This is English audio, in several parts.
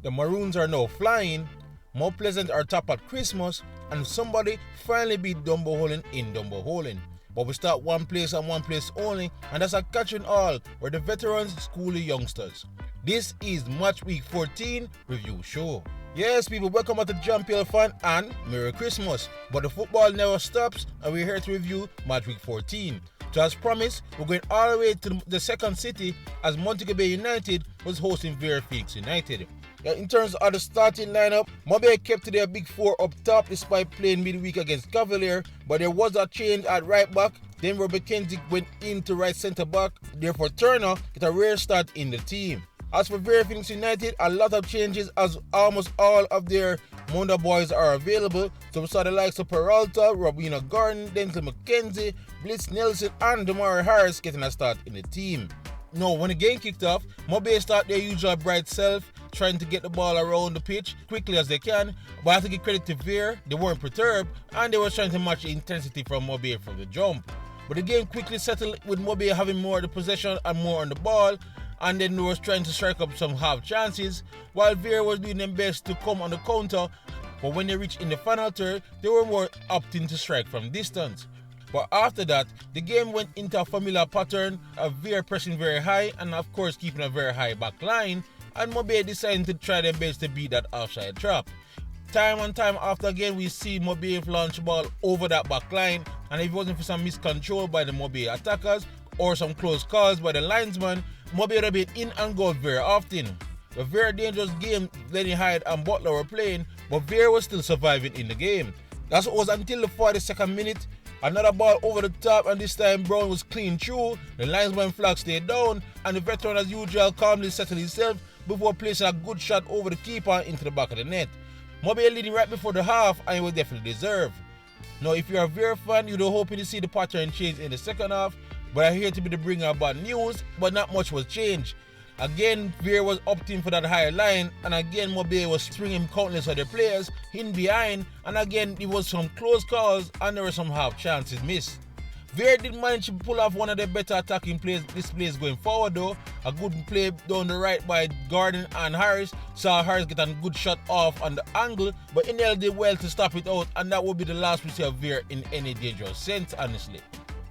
The Maroons are now flying, More Pleasant are top at Christmas, and somebody finally beat Dumbo Holling in Dumbo Holling. But we start one place and one place only, and that's at Catching All, where the veterans school the youngsters. This is Match Week 14 Review Show. Yes, people, welcome back to Jamaica Fan and Merry Christmas. But the football never stops, and we're here to review Match Week 14. So as promised, we're going all the way to the second city as Montego Bay United was hosting Vere United. In terms of the starting lineup, Montego kept their big four up top despite playing midweek against Cavalier, but there was a change at right back. Then Robert McKenzie went into right centre back, therefore Turner get a rare start in the team. As for Vere United, a lot of changes as almost all of their Monda boys are available. So we saw the likes of Peralta, Robina Gordon, Denzel McKenzie, Blitz Nelson and Damari Harris getting a start in the team. Now, when the game kicked off, Mobe start their usual bright self, trying to get the ball around the pitch quickly as they can, but I have to give credit to Vere, they weren't perturbed and they were trying to match the intensity from Mobe from the jump. But the game quickly settled with Mobe having more of the possession and more on the ball, and then they was trying to strike up some half chances, while Vere was doing their best to come on the counter, but when they reached in the final third, they were more opting to strike from distance. But after that, the game went into a familiar pattern of Vere pressing very high and of course keeping a very high back line, and Mobe decided to try their best to beat that offside trap. Time and time after again, we see Mobe launch ball over that back line, and if it wasn't for some miscontrol by the Mobe attackers or some close calls by the linesman, Mobe would have been in and go very often. A very dangerous game Lenny Hyde and Butler were playing, but Vere was still surviving in the game. That was until the 42nd minute. Another ball over the top, and this time Brown was clean through. The linesman flag stayed down, and the veteran as usual calmly settled himself before placing a good shot over the keeper into the back of the net. Mobe leading right before the half, and it was definitely deserved. Now, if you're a Vere fan, you're hoping to see the pattern change in the second half, but I'm here to be the bringer of bad news, but not much was changed. Again, Vere was opting for that higher line, and again Mobe was stringing countless other players in behind, and again it was some close calls and there were some half chances missed. Vere did manage to pull off one of the better attacking displays going forward though. A good play down the right by Gordon and Harris saw Harris get a good shot off on the angle, but Inel did well to stop it out, and that would be the last we see of Vere in any dangerous sense, honestly.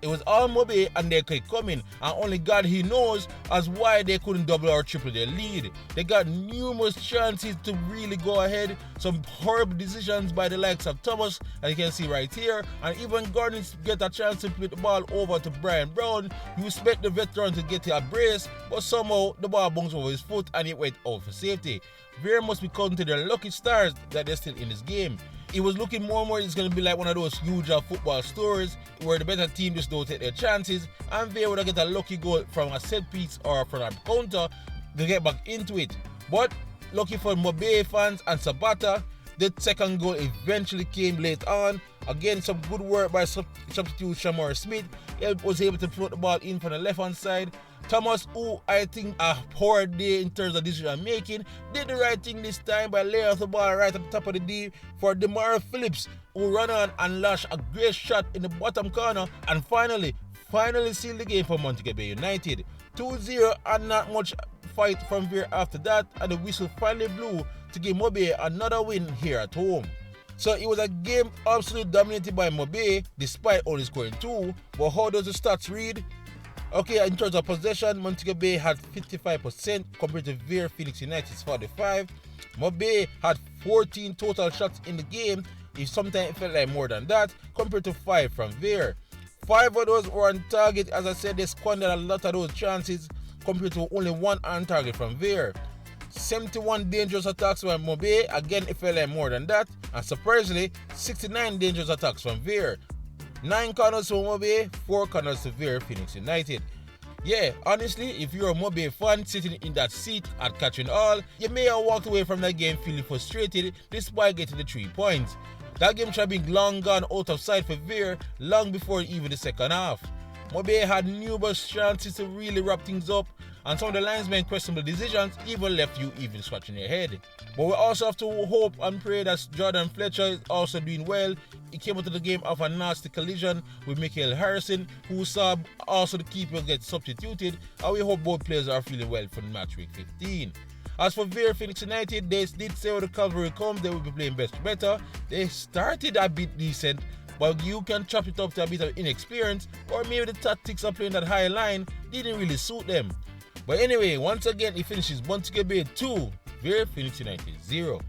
It was all Mobe and they kept coming, and only God he knows as why they couldn't double or triple their lead. They got numerous chances to really go ahead, some horrible decisions by the likes of Thomas, as you can see right here, and even Gordon get a chance to put the ball over to Brian Brown. You expect the veteran to get a brace, but somehow the ball bounced over his foot and it went out for safety. Vere must be counted their lucky stars that they're still in this game. It was looking more and more it's going to be like one of those usual football stories where the better team just don't take their chances, and Vere would get a lucky goal from a set piece or from a counter to get back into it. But lucky for Mobe fans and Sabata, the second goal eventually came late on. Again, some good work by substitute Shamar Smith. He was able to put the ball in from the left hand side. Thomas, who I think a poor day in terms of decision making, did the right thing this time by laying off the ball right at the top of the D for Demar Phillips, who ran on and lashed a great shot in the bottom corner and finally sealed the game for Montego Bay United. 2-0 and not much fight from Vere after that, and the whistle finally blew to give Mobe another win here at home. So it was a game absolutely dominated by Mobe despite only scoring 2, but how does the stats read? Okay, in terms of possession, Montego Bay had 55% compared to Vere United's 45. Mobe had 14 total shots in the game, if sometimes it felt like more than that, compared to 5 from Vere. 5 of those were on target. As I said, they squandered a lot of those chances compared to only 1 on target from Vere. 71 dangerous attacks from Mobe, again it felt like more than that, and surprisingly 69 dangerous attacks from Vere. 9 corners for Mobe, 4 corners to Vere United. Yeah, honestly, if you're a Mobe fan sitting in that seat at Catching All, you may have walked away from that game feeling frustrated despite getting the 3 points. That game should have been long gone out of sight for Vere long before even the second half. Mobe had numerous chances to really wrap things up, and some of the linesmen's questionable decisions even left you even scratching your head. But we also have to hope and pray that Jordan Fletcher is also doing well. He came into the game off a nasty collision with Michael Harrison, who saw also the keeper get substituted, and we hope both players are feeling well for match week 15. As for Vere Phoenix United, they did say when the Cavalier comes, they will be playing better. They started a bit decent, but you can chop it up to a bit of inexperience, or maybe the tactics of playing that high line didn't really suit them. But anyway, once again, it finishes Montego Bay 2, Vere Phoenix United 0.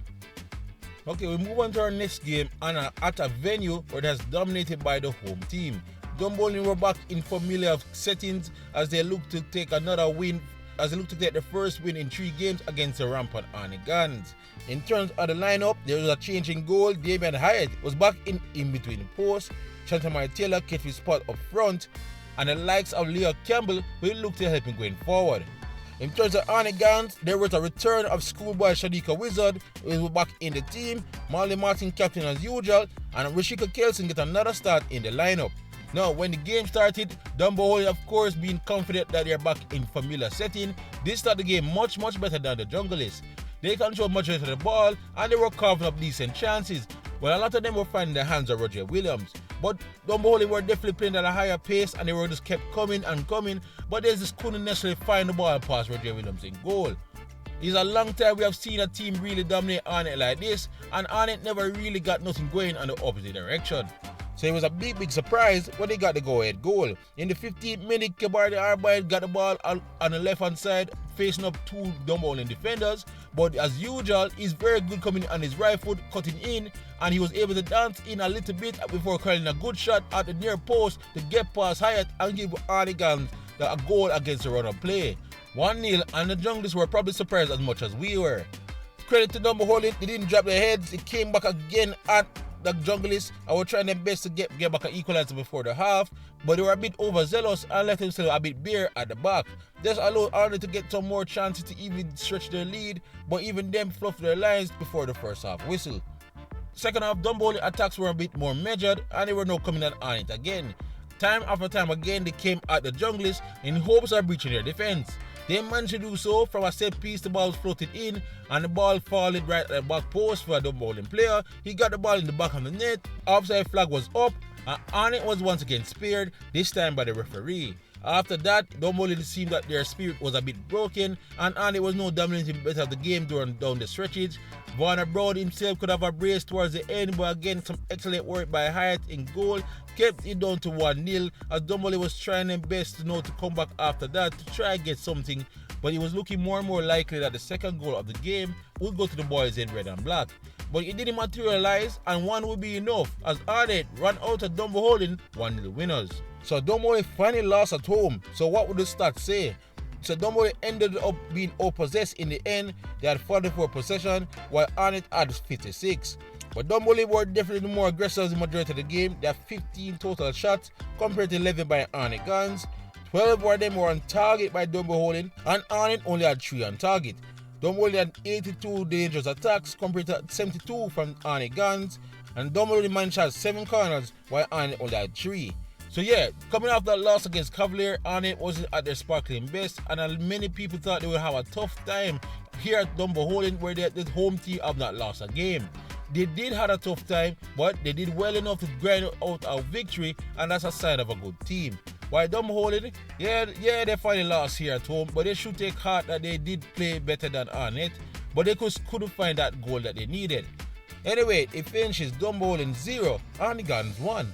Okay, we move on to our next game and at a venue where it has dominated by the home team. Dumbolin were back in familiar settings as they look to take another win, as they look to take the first win in 3 games against the rampant Guns. In terms of the lineup, there was a change in goal. Damian Hyatt was back in between the posts. Chantamari Taylor kept his spot up front, and the likes of Leo Campbell will look to help him going forward. In terms of Guns, there was a return of schoolboy Shadika Wizard, who was back in the team. Marley Martin captain as usual, and Rashika Kelson get another start in the lineup. Now, when the game started, Dumbo, of course, being confident that they're back in familiar setting, they started the game much better than the Junglists. They controlled much of the ball and they were carving up decent chances, but a lot of them were finding the hands of Roger Williams. But Dumbo were definitely playing at a higher pace and they were just kept coming, but they just couldn't necessarily find the ball past Roger Williams in goal. It's a long time we have seen a team really dominate Arnett like this, and Arnett never really got nothing going in the opposite direction. So it was a big surprise when they got the go-ahead goal. In the 15th minute, Harbour got the ball on the left-hand side, facing up 2 Dumbolin defenders. But as usual, he's very good coming on his right foot, cutting in, and he was able to dance in a little bit before curling a good shot at the near post to get past Hyatt and give Arnigan a goal against the run of play. 1-0, and the Junglists were probably surprised as much as we were. Credit to Dumbolin, they didn't drop their heads. It came back again at the Junglists. I was trying their best to get back an equalizer before the half, but they were a bit overzealous and let themselves a bit bare at the back. This allowed Arnold to get some more chances to even stretch their lead, but even them fluffed their lines before the first half whistle. Second half, Dumbolin attacks were a bit more measured and they were now coming at Arnett again. Time after time again, they came at the Junglists in hopes of breaching their defense. They managed to do so. From a set piece, the ball was floated in and the ball falling right at the back post for a Dumbolin player. He got the ball in the back of the net. Offside flag was up and Arnett was once again spared, this time by the referee. After that, Dumbolin seemed that their spirit was a bit broken and Arnett was no dominating better of the game down the stretches. Warner Brown himself could have a brace towards the end, but again some excellent work by Hyatt in goal kept it down to 1-0 as Dumbolin was trying their best to come back after that to try and get something, but it was looking more and more likely that the second goal of the game would go to the boys in red and black. But it didn't materialize and one would be enough as Arnett ran out of Dumbolin 1-0 winners. So Dumbolin finally lost at home. So what would the stats say? So Dumbolin ended up being outpossessed in the end. They had 44 possession while Arnett had 56. But Dumbolin were definitely more aggressive in the majority of the game. They had 15 total shots compared to 11 by Arnett Guns. 12 of them were on target by Dumbolin and Arnett only had 3 on target. Dumbolin had 82 dangerous attacks compared to 72 from Arnett Guns, and Dumbolin managed to have 7 corners while Arnett only had 3. So yeah, coming off that loss against Cavalier, Arnett wasn't at their sparkling best, and many people thought they would have a tough time here at Dumbolin where the home team have not lost a game. They did have a tough time, but they did well enough to grind out a victory, and that's a sign of a good team. While Dumbolin, yeah, they finally lost here at home, but they should take heart that they did play better than Arnett, but they couldn't find that goal that they needed. Anyway, it finishes Dumbolin 0, Arnett Guns 1.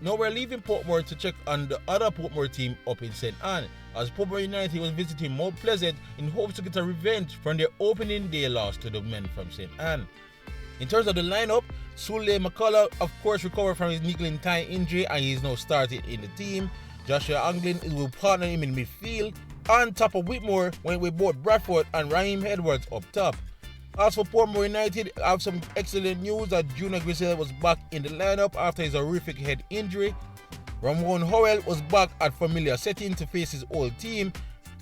Now we're leaving Portmore to check on the other Portmore team up in St. Ann, as Portmore United was visiting Mount Pleasant in hopes to get a revenge from their opening day loss to the men from St. Ann. In terms of the lineup, Sule McCullough of course recovered from his niggling thigh injury and he is now started in the team. Joshua Anglin will partner him in midfield, on top of Whitmore went with both Bradford and Raheem Edwards up top. As for Portmore United, I have some excellent news that Junior Grisel was back in the lineup after his horrific head injury. Ramon Howell was back at familiar setting to face his old team,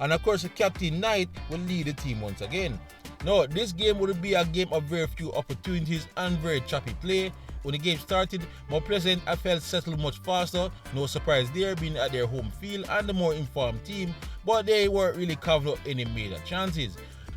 and of course Captain Knight will lead the team once again. Now, this game would be a game of very few opportunities and very choppy play. When the game started, Mount Pleasant felt settled much faster, no surprise there being at their home field and the more informed team, but they weren't really carving up any major chances.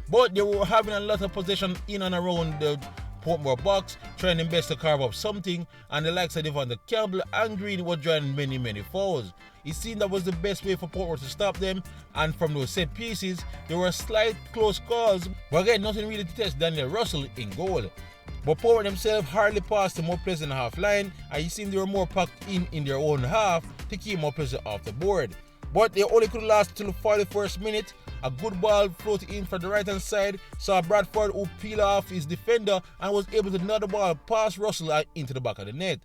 But they were having a lot of possession in and around the Portmore box, trying their best to carve up something, and the likes of Devon Campbell and Green were drawing many fouls. It seemed that was the best way for Portmore to stop them, and from those set pieces, there were slight close calls, but again, nothing really to test Daniel Russell in goal. But Portmore themselves hardly passed the Mount Pleasant half line, and it seemed they were more packed in their own half to keep Mount Pleasant off the board. But they only could last till the 41st minute. A good ball floated in from the right hand side, saw Bradford who peeled off his defender and was able to nod the ball past Russell into the back of the net.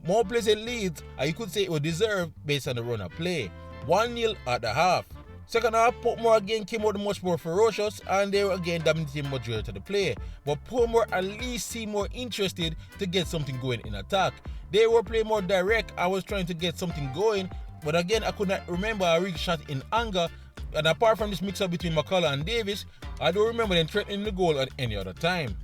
Mount Pleasant leads, and you could say it was deserved based on the run of play. 1-0 at the half. Second half, Portmore again came out much more ferocious, and they were again dominating majority of the play. But Portmore at least seemed more interested to get something going in attack. They were playing more direct. I was trying to get something going, but again I could not remember a rig shot in anger. And apart from this mix-up between McCullough and Davis, I don't remember them threatening the goal at any other time.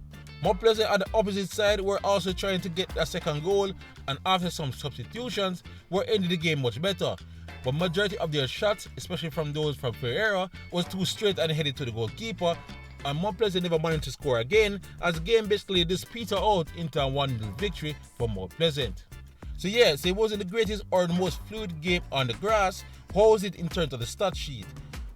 Mount Pleasant at the opposite side were also trying to get a second goal, and after some substitutions, were ending the game much better. But majority of their shots, especially from those from Vere, was too straight and headed to the goalkeeper, and Mount Pleasant never managed to score again, as the game basically just petered out into a 1-0 victory for Mount Pleasant. So yes, it wasn't the greatest or the most fluid game on the grass. How was it in terms of the stat sheet?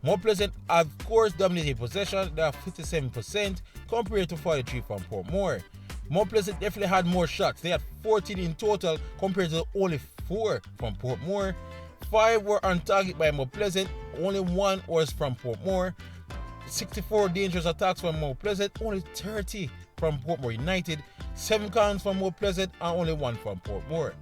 Mount Pleasant of course dominated possession, they are 57% compared to 43 from Portmore. Mount Pleasant definitely had more shots, they had 14 in total compared to only 4 from Portmore. 5 were on target by Mount Pleasant, only 1 was from Portmore. 64 dangerous attacks from Mount Pleasant, only 30 from Portmore United. 7 counts from Mount Pleasant and only 1 from Portmore.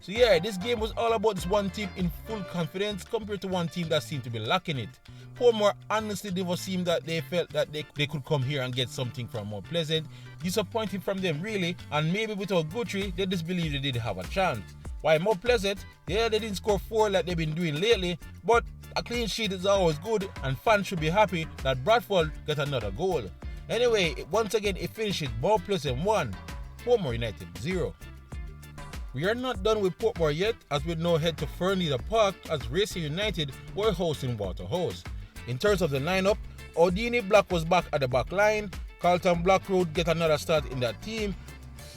So yeah, this game was all about this one team in full confidence compared to one team that seemed to be lacking it. Portmore honestly never seemed that they felt that they could come here and get something from Mount Pleasant. Disappointing from them really, and maybe without Guthrie, they just believed they did have a chance. While Mount Pleasant, yeah, they didn't score 4 like they've been doing lately, but a clean sheet is always good, and fans should be happy that Bradford got another goal. Anyway, once again it finishes Mount Pleasant 1, Portmore United 0. We are not done with Portmore yet, as we now head to Fernley Park as Racing United were hosting Waterhouse. In terms of the lineup, Odini Black was back at the back line, Carlton Blackroad get another start in that team,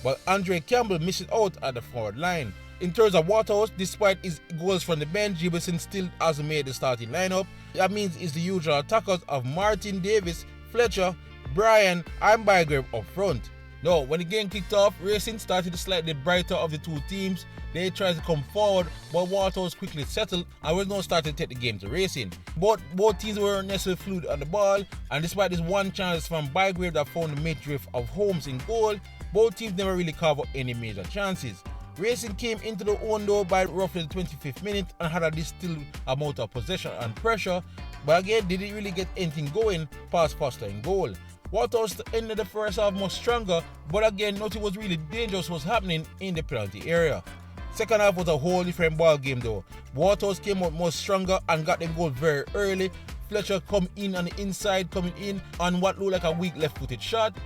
but Andre Campbell misses out at the forward line. In terms of Waterhouse, despite his goals from the bench, Gibson still hasn't made the starting lineup. That means it's the usual attackers of Martin Davis, Fletcher, Bryan and Bygrave up front. Now, when the game kicked off, Racing started slightly brighter of the two teams. They tried to come forward, but Waterhouse quickly settled and was now starting to take the game to Racing. But both teams were necessarily fluid on the ball, and despite this one chance from Bygrave that found the midriff of Holmes in goal, both teams never really carved out any major chances. Racing came into the own door by roughly the 25th minute and had a distilled amount of possession and pressure, but again didn't really get anything going past Foster in goal. Waterhouse ended the first half much stronger, but again nothing was really dangerous was happening in the penalty area. Second half was a whole different ball game though. Waterhouse came out much stronger and got them goal very early. Fletcher come in on the inside, coming in on what looked like a weak left-footed shot.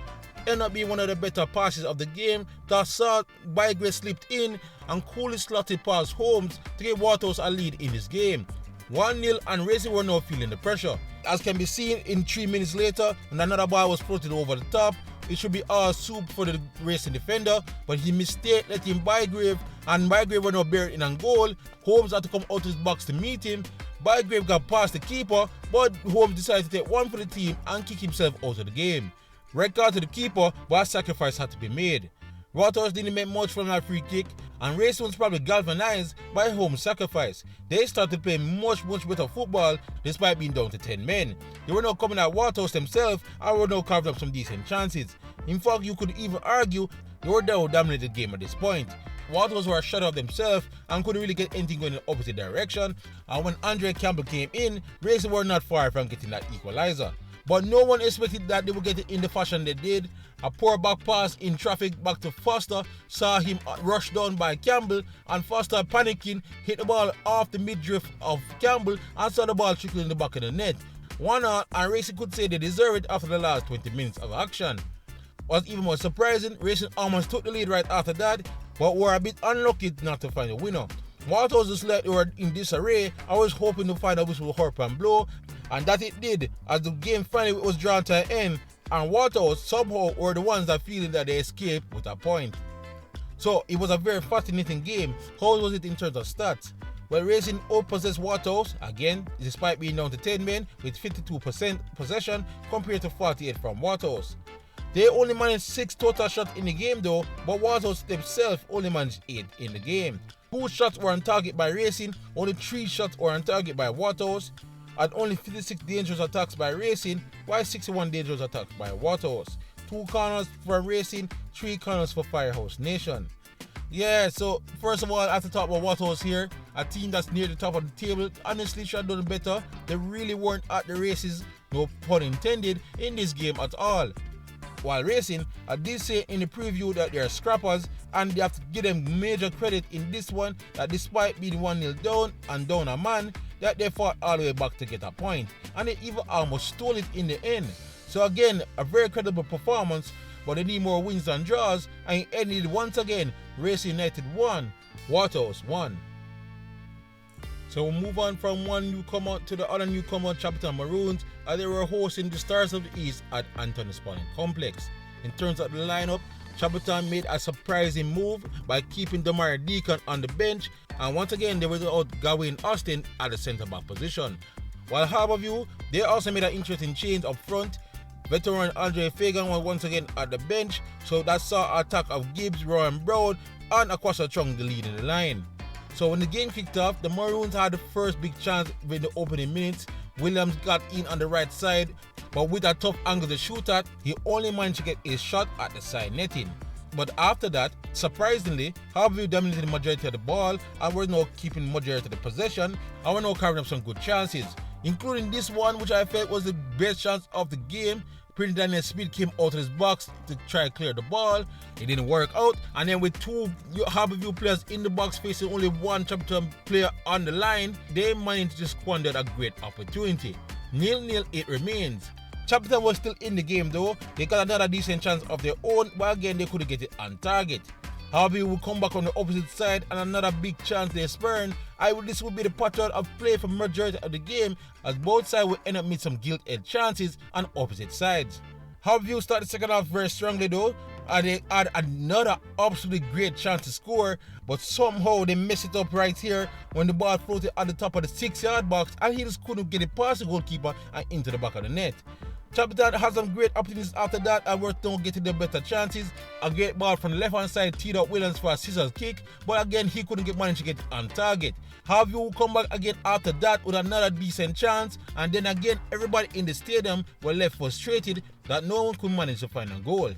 Ended up being one of the better passes of the game. That saw Bygrave slipped in and coolly slotted past Holmes to give Waterhouse a lead in this game. 1-0 and Racing were now feeling the pressure. As can be seen in 3 minutes later, when another ball was floated over the top, it should be all soup for the Racing defender, but he mistaked letting Bygrave, and Bygrave were now buried in on goal. Holmes had to come out of his box to meet him. Bygrave got past the keeper, but Holmes decided to take one for the team and kick himself out of the game. Red card to the keeper, but a sacrifice had to be made. Waterhouse didn't make much from that free kick, and Racing was probably galvanized by Holmes' sacrifice. They started playing much better football despite being down to 10 men. They were now coming at Waterhouse themselves and were now carving up some decent chances. In fact, you could even argue they were now dominating the game at this point. Waterhouse were shut out themselves and couldn't really get anything going in the opposite direction, and when Andre Campbell came in, Racing were not far from getting that equalizer. But no one expected that they would get it in the fashion they did. A poor back pass in traffic back to Foster saw him rushed down by Campbell, and Foster panicking hit the ball off the midriff of Campbell and saw the ball trickle in the back of the net. 1-0, and Racing could say they deserve it after the last 20 minutes of action. What's even more surprising, Racing almost took the lead right after that, but were a bit unlucky not to find a winner. Waterhouse just like they were in disarray. I was hoping to find a whistle hurp and blow, and that it did, as the game finally was drawn to an end and Waterhouse somehow were the ones that feeling that they escaped with a point. So it was a very fascinating game. How was it in terms of stats? Well, Racing outpossessed Waterhouse, again, despite being down to 10 men with 52% possession compared to 48 from Waterhouse. They only managed 6 total shots in the game though, but Waterhouse themselves only managed 8 in the game. 2 shots were on target by Racing, only 3 shots were on target by Waterhouse, and only 56 dangerous attacks by Racing, while 61 dangerous attacks by Waterhouse. 2 corners for Racing, 3 corners for Firehouse Nation. Yeah, so first of all, I have to talk about Waterhouse here, a team that's near the top of the table. Honestly, should have done better. They really weren't at the races, no pun intended, in this game at all. While Racing, I did say in the preview that they are scrappers, and they have to give them major credit in this one, that despite being 1-0 down and down a man, that they fought all the way back to get a point, and they even almost stole it in the end. So again, a very credible performance, but they need more wins than draws, and it ended once again, Racing United 1, Waterhouse 1. So we'll move on from one newcomer to the other newcomer, Chapeltown Maroons, as they were hosting the Stars of the East at Anthony Spalding Complex. In terms of the lineup, Chapeltown made a surprising move by keeping Damari Deacon on the bench, and once again they were without Gawain Austin at the centre back position. While Harbour, they also made an interesting change up front. Veteran Andre Fagan was once again at the bench, so that saw an attack of Gibbs, Ryan Brown, and Akwasa Chung the lead in the line. So when the game kicked off, the Maroons had the first big chance in the opening minutes. Williams got in on the right side, but with a tough angle to shoot at, he only managed to get a shot at the side netting. But after that, surprisingly, Harbour dominated the majority of the ball and were now keeping majority of the possession, and were now carrying up some good chances, including this one, which I felt was the best chance of the game. Prince Daniel Speed came out of his box to try to clear the ball. It didn't work out, and then with 2 Harbour players in the box facing only 1 Chapeltown player on the line, they managed to squander a great opportunity. 0-0 it remains. Chapeltown was still in the game though. They got another decent chance of their own, but again they couldn't get it on target. Harbour would come back on the opposite side and another big chance they spurned. This would be the pattern of play for majority of the game, as both sides would end up with some gilt-edged chances on opposite sides. Harbour started the second half very strongly though, and they had another absolutely great chance to score, but somehow they messed it up right here when the ball floated at the top of the 6-yard box and he just couldn't get it past the goalkeeper and into the back of the net. Chapeltown had some great opportunities after that and were not getting the better chances. A great ball from the left hand side teed up Williams for a scissors kick, but again he couldn't manage to get on target. Harvey will come back again after that with another decent chance, and then again everybody in the stadium were left frustrated that no one could manage to find a goal.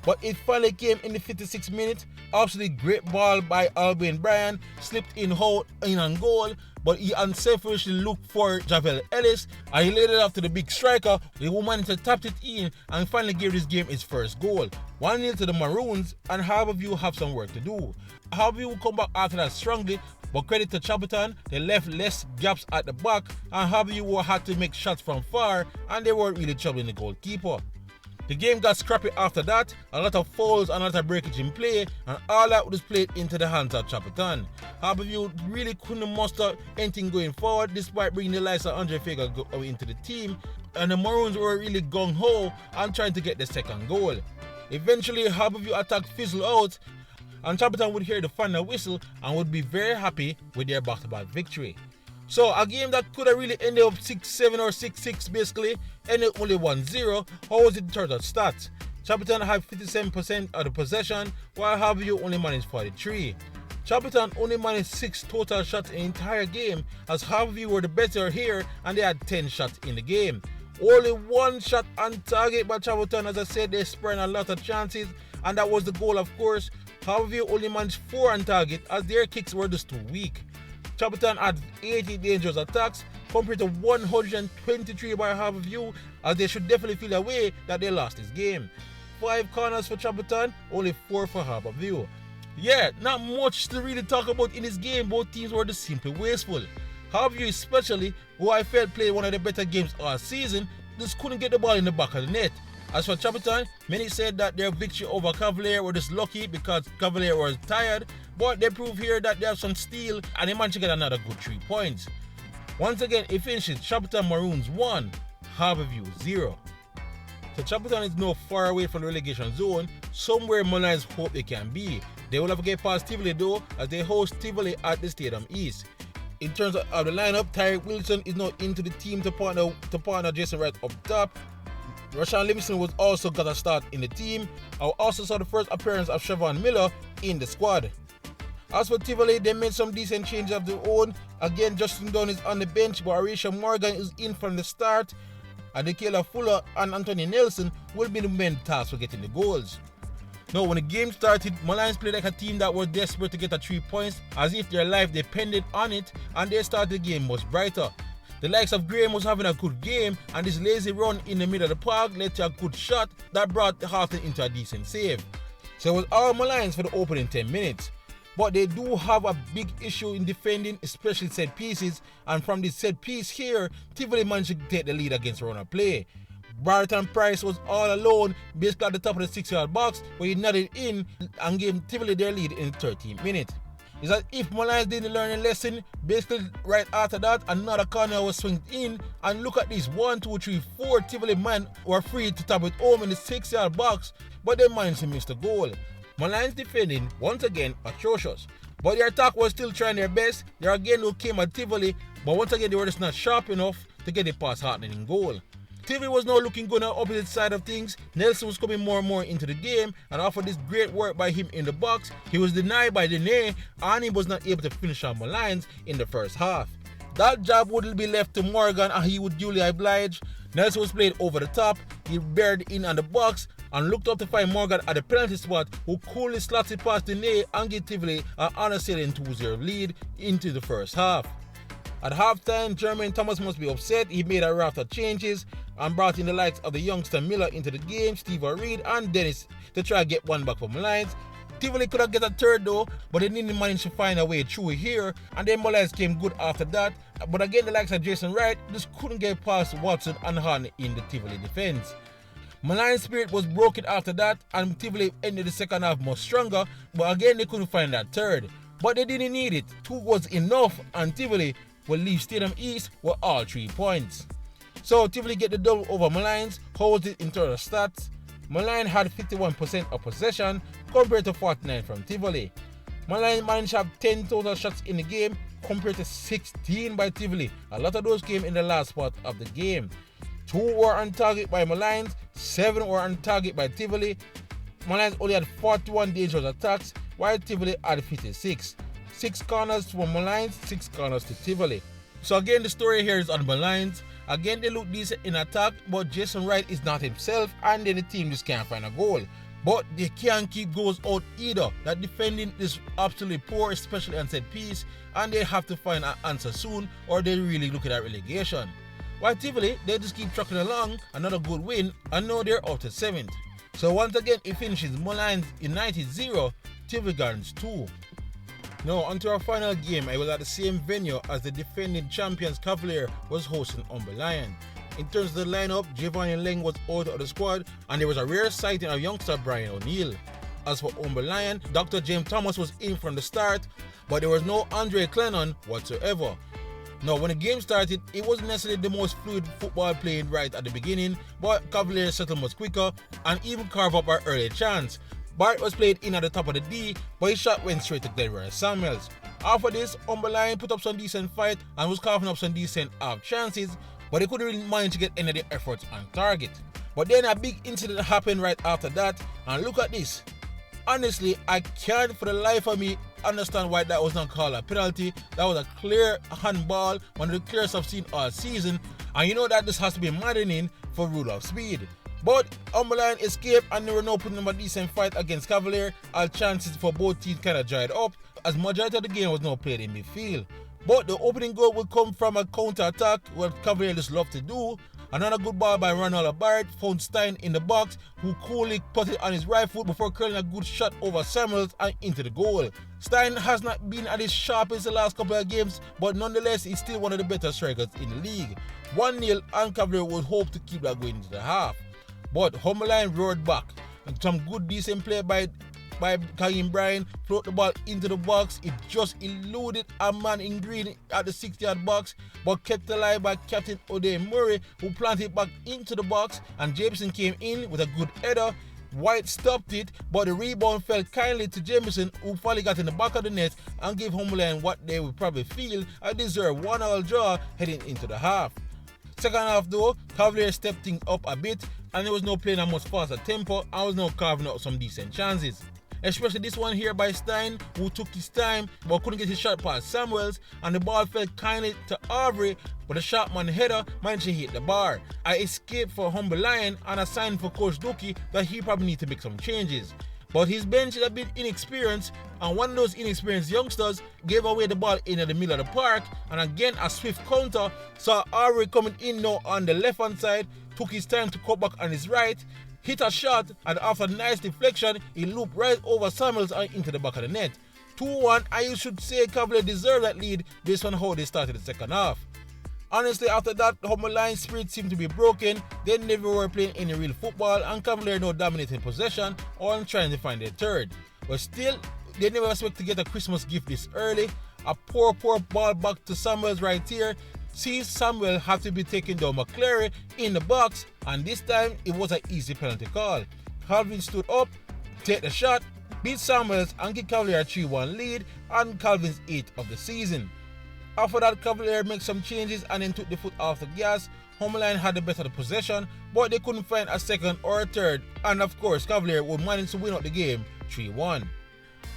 But it finally came in the 56th minute. Absolutely great ball by Albion Bryan, slipped in on goal, but he unselfishly looked for Javel Ellis and he laid it off to the big striker. The woman tapped it in and finally gave this game its first goal. 1-0 to the Maroons, and Harbour have some work to do. Harbour will come back after that strongly, but credit to Chapeltown, they left less gaps at the back and Harbour had to make shots from far and they weren't really troubling the goalkeeper. The game got scrappy after that, a lot of fouls and a lot of breakage in play, and all that was played into the hands of Chapeltown. Harbour really couldn't muster anything going forward despite bringing the likes of Andre Fager into the team, and the Maroons were really gung-ho and trying to get the second goal. Eventually, Harbour attack fizzled out, and Chapeltown would hear the final whistle and would be very happy with their back-to-back victory. So a game that could have really ended up 6-7 or 6-6 basically, ended only 1-0. How was it in terms of stats? Chapeltown had 57% of the possession, while Harbour only managed 43. Chapeltown only managed 6 total shots in the entire game, as Harbour were the better here and they had 10 shots in the game. Only 1 shot on target by Chapeltown. As I said, they spurned a lot of chances, and that was the goal of course. Harbour only managed 4 on target as their kicks were just too weak. Chapeltown had 80 dangerous attacks compared to 123 by Harbour, as they should definitely feel away that they lost this game. 5 corners for Chapeltown, only 4 for Harbour. Yeah, not much to really talk about in this game. Both teams were just simply wasteful. Harbour especially, who I felt played one of the better games all season, just couldn't get the ball in the back of the net. As for Chapeltown, many said that their victory over Cavalier were just lucky because Cavalier was tired, but they prove here that they have some steel and they managed to get another good 3 points. Once again, it finishes Chapeltown Maroons 1, Harbour 0. So Chapeltown is now far away from the relegation zone, somewhere Lions hope they can be. They will have to get past Tivoli though, as they host Tivoli at the Stadium East. In terms of the lineup, Tyreek Wilson is now into the team to partner Jason Wright up top. Rashawn Livingston was also got a start in the team. I also saw the first appearance of Siobhan Miller in the squad. As for Tivoli, they made some decent changes of their own. Again, Justin Dunn is on the bench, but Arisha Morgan is in from the start. And Nikela Fuller and Anthony Nelson will be the main tasked for getting the goals. Now, when the game started, Lions played like a team that was desperate to get a 3 points, as if their life depended on it, and they started the game much brighter. The likes of Graham was having a good game, and this lazy run in the middle of the park led to a good shot that brought Harton into a decent save. So it was all Lions for the opening 10 minutes. But they do have a big issue in defending, especially set pieces, and from this set piece here, Tivoli managed to take the lead against run of play. Barton Price was all alone, basically at the top of the 6-yard box, where he nodded in and gave Tivoli their lead in the 13th minute. It's as if Lions didn't learn a lesson. Basically, right after that, another corner was swung in, and look at this, 1, 2, 3, 4 Tivoli men were free to tap it home in the 6-yard box, but they managed to miss the goal. Lions defending, once again, atrocious. But their attack was still trying their best. There again who came at Tivoli, but once again they were just not sharp enough to get it past Hartnett in goal. Tivoli was now looking good on the opposite side of things. Nelson was coming more and more into the game, and after this great work by him in the box, he was denied by Dene, and he was not able to finish on Lions in the first half. That job would be left to Morgan, and he would duly oblige. Nelson was played over the top. He bared in on the box and looked up to find Morgan at the penalty spot, who coolly slots it past Dene and gave Tivoli an honor-sailing 2-0 lead into the first half. At halftime, Jermaine Thomas must be upset. He made a raft of changes and brought in the likes of the youngster Miller into the game, Steve Reed and Dennis to try to get one back from Lions. Tivoli could have get a third though, but they didn't manage to find a way through here, and then Lions came good after that. But again, the likes of Jason Wright just couldn't get past Watson and Hahn in the Tivoli defense. Lions' spirit was broken after that, and Tivoli ended the second half much stronger, but again they couldn't find that third. But they didn't need it. 2 was enough, and Tivoli will leave Stadium East with all 3 points. So Tivoli get the double over Lions, holds it in terms of stats. Lions had 51% of possession compared to 49% from Tivoli. Lions managed to have 10 total shots in the game compared to 16 by Tivoli. A lot of those came in the last part of the game. 2 were on target by Lions, 7 were on target by Tivoli. Lions only had 41 dangerous attacks, while Tivoli had 56. 6 corners from Lions, 6 corners to Tivoli. So again, the story here is on Lions. Again, they look decent in attack, but Jason Wright is not himself, and then the team just can't find a goal. But they can't keep goals out either. That defending is absolutely poor, especially on set piece, and they have to find an answer soon, or they really look at relegation. While Tivoli, they just keep trucking along, another good win, and now they're out to 7th. So once again, it finishes Lions United 0, Tivoli Gardens 2. Now, onto our final game. I was at the same venue as the defending champions Cavalier was hosting Lions. In terms of the lineup, Giovanni Leng was out of the squad, and there was a rare sighting of youngster Brian O'Neill. As for Lions, Dr. James Thomas was in from the start, but there was no Andre Clennon whatsoever. Now, when the game started, it wasn't necessarily the most fluid football playing right at the beginning, but Cavalier settled much quicker and even carved up our early chance. Bart was played in at the top of the D, but his shot went straight to Delroy Samuels. After this, Lions put up some decent fight and was carving up some decent half chances, but they couldn't really manage to get any of their efforts on target. But then a big incident happened right after that, and look at this. Honestly, I can't for the life of me understand why that was not called a penalty. That was a clear handball, one of the clearest I've seen all season, and you know that this has to be maddening for Rudolph Speed. But Lions escaped, and they were now putting up a decent fight against Cavalier. All chances for both teams kind of dried up, as majority of the game was now played in midfield. But the opening goal would come from a counter-attack, what Cavalier just love to do. Another good ball by Ronald Barrett found Stein in the box, who coolly put it on his right foot before curling a good shot over Samuels and into the goal. Stein has not been at his sharpest the last couple of games, but nonetheless he's still one of the better strikers in the league. 1-0, and Cavalier would hope to keep that going into the half. But Lions roared back, and some good decent play by by Kangin Bryan, float the ball into the box. It just eluded a man in green at the 60-yard box, but kept alive by Captain O'Day Murray, who planted back into the box, and Jameson came in with a good header. White stopped it, but the rebound fell kindly to Jameson, who finally got in the back of the net and gave Homeland what they would probably feel a deserved 1-1 draw heading into the half. Second half though, Cavalier stepped things up a bit, and there was no playing a much faster tempo and was now carving out some decent chances. Especially this one here by Stein, who took his time but couldn't get his shot past Samuels, and the ball fell kindly to Avery, but the sharp man header managed to hit the bar. I escaped for Humble Lion and a sign for Coach Dookie that he probably need to make some changes. But his bench is a bit inexperienced, and one of those inexperienced youngsters gave away the ball in the middle of the park, and again a swift counter saw Avery coming in now on the left hand side, took his time to cut back on his right, hit a shot, and after a nice deflection, he looped right over Samuels and into the back of the net. 2-1, and you should say Cavalier deserved that lead based on how they started the second half. Honestly, after that, Humble Lion's spirit seemed to be broken. They never were playing any real football, and Cavalier now dominating possession or trying to find their third. But still, they never expect to get a Christmas gift this early. A poor ball back to Samuels right here. Sees Samuel have to be taken down McClary in the box, and this time it was an easy penalty call. Calvin stood up, take the shot, beat Samuels and give Cavalier a 3-1 lead, and Calvin's 8th of the season. After that, Cavalier made some changes and then took the foot off the gas. Homeland had the better possession, but they couldn't find a second or a third, and of course Cavalier would manage to win out the game 3-1.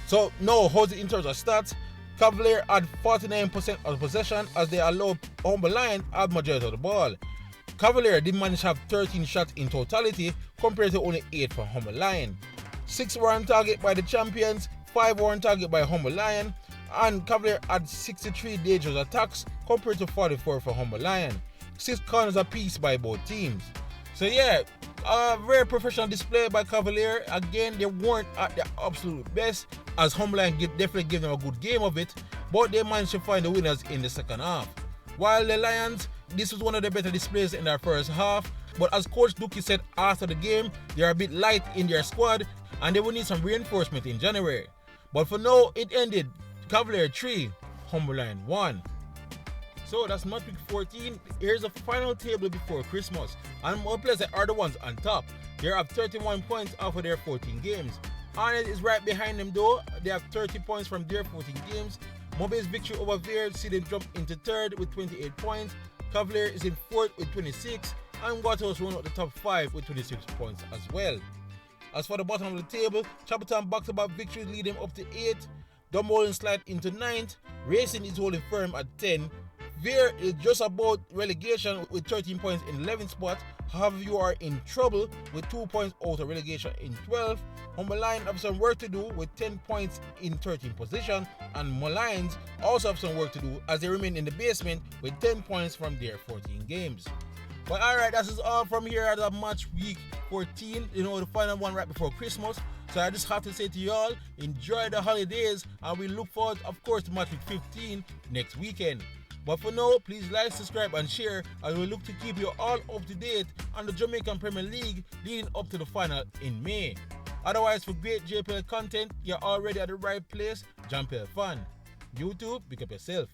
So now, how's it in terms of stats? Cavalier had 49% of the possession as they allowed Humble Lion to have the majority of the ball. Cavalier did manage to have 13 shots in totality compared to only 8 for Humble Lion. 6 were on target by the champions, 5 were on target by Humble Lion, and Cavalier had 63 dangerous attacks compared to 44 for Humble Lion. 6 corners apiece by both teams. So yeah, a very professional display by Cavalier. Again, they weren't at their absolute best, as Humble Lion definitely gave them a good game of it, but they managed to find the winners in the second half. While the Lions, this was one of the better displays in their first half, but as Coach Dookie said after the game, they are a bit light in their squad and they will need some reinforcement in January. But for now, it ended Cavalier 3, Humble Lion 1. So that's match week 14. Here's the final table before Christmas, and Mount Pleasant are the ones on top. They have 31 points off of their 14 games. Arnett is right behind them though. They have 30 points from their 14 games. Mobay's victory over Vere see them jump into third with 28 points. Cavalier is in fourth with 26, and Waterhouse run out the top 5 with 26 points as well. As for the bottom of the table, Chapeltown back-to-back victories lead them up to 8th. Dumbolin slide into 9th. Racing is holding firm at 10. Vere is just about relegation with 13 points in 11th spot. However, you are in trouble with 2 points out of relegation in 12th. Humble Lion have some work to do with 10 points in 13th position, and Lions also have some work to do as they remain in the basement with 10 points from their 14 games. But alright, that is all from here at the match week 14, the final one right before Christmas. So I just have to say to y'all, enjoy the holidays, and we look forward, of course, to match week 15 next weekend. But for now, please like, subscribe and share as we look to keep you all up to date on the Jamaican Premier League leading up to the final in May. Otherwise, for great JPL content, you're already at the right place. JPL Fan. YouTube, pick up yourself.